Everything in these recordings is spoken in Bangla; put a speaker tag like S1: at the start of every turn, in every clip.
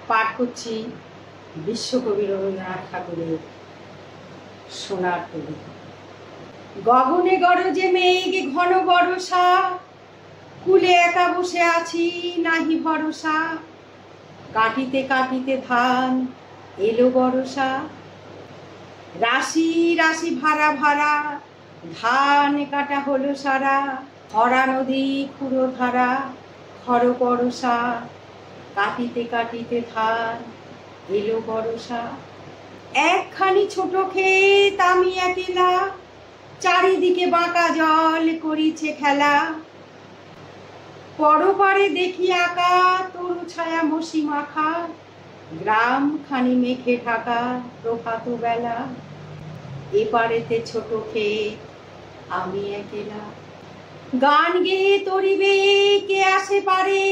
S1: পাঠ করছি বিশ্বকবি রবীন্দ্রনাথ ঠাকুরের সোনার তরী। গগনে গরজে মেঘ ঘন বরষা, কুলে একা বসে আছি নাহি ভরসা। কাটিতে কাটিতে ধান এলো বরষা, রাশি রাশি ভাড়া ভাড়া ধান কাটা হলো সারা। হরা নদী খুঁড়ো ধারা খর বরষা, কাটিতে কাটিতে ধান এলো বরষা। একখানি ছোট ক্ষেত আমি একেলা, চারিদিকে বাঁকা জল করিছে খেলা। পরপারে দেখি আঁকা তরু ছায়া মসি মাখা, গ্রাম খানি মেঘে ঢাকা প্রভাত বেলা। এপারেতে ছোট ক্ষেত আমি একেলা, গান গেয়ে তরিবে কে আসে পারে।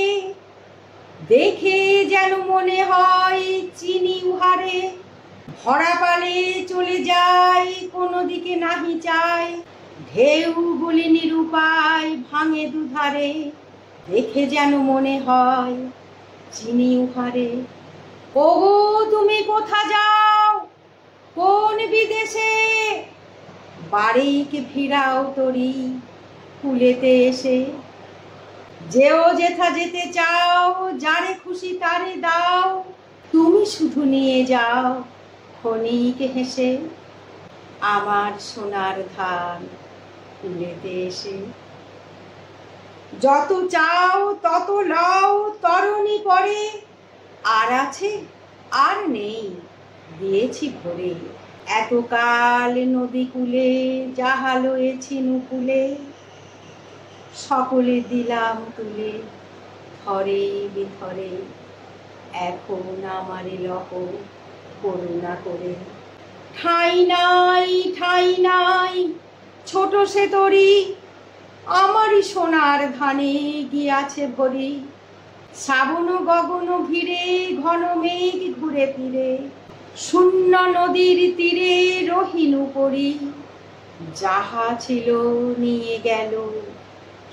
S1: দেখে যেন মনে হয় চিনি উহারে, ভরা পালে চলে যায় কোনো দিকে নাহি চায়। ঢেউ গুলি নিরুপায় ভাঙে দুধারে, দেখে যেন মনে হয় চিনি উহারে। ওগো তুমি কোথা যাও কোন বিদেশে, বাড়িকে ফিরাও তরি কুলেতে এসে। যেও যেথা যেতে চাও যারে খুশি তারে দাও, তুমি শুধু নিয়ে যাও ক্ষণিক হেসে আমার সোনার ধান কুলেতে এসে। যত চাও তত লও তরণী পরে, আর আছে আর নেই দিয়েছি ভরে। এতকাল নদী কূলে যাহা লয়েছি নুকুলে, সকলে দিলাম তুলে থরে বিথরে। এখন আমারে লহ করুণা করে, ঠাঁই নাই ঠাঁই নাই ছোট সে তরি। আমারই সোনার ধানে গিয়াছে ভরি, শ্রাবণ গগন ঘিরে ঘন মেঘ ঘুরে ফিরে। শূন্য নদীর তীরে রহিনু পরি, যাহা ছিল নিয়ে গেল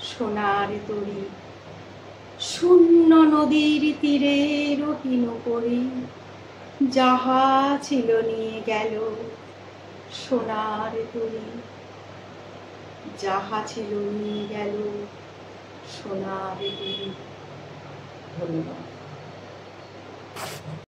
S1: সোনার তরী। শূন্য নদীর তীরে রহিনু পরি, যাহা ছিল নিয়ে গেল সোনার তরী। যাহা ছিল নিয়ে গেল সোনার তরী। ধন্যবাদ।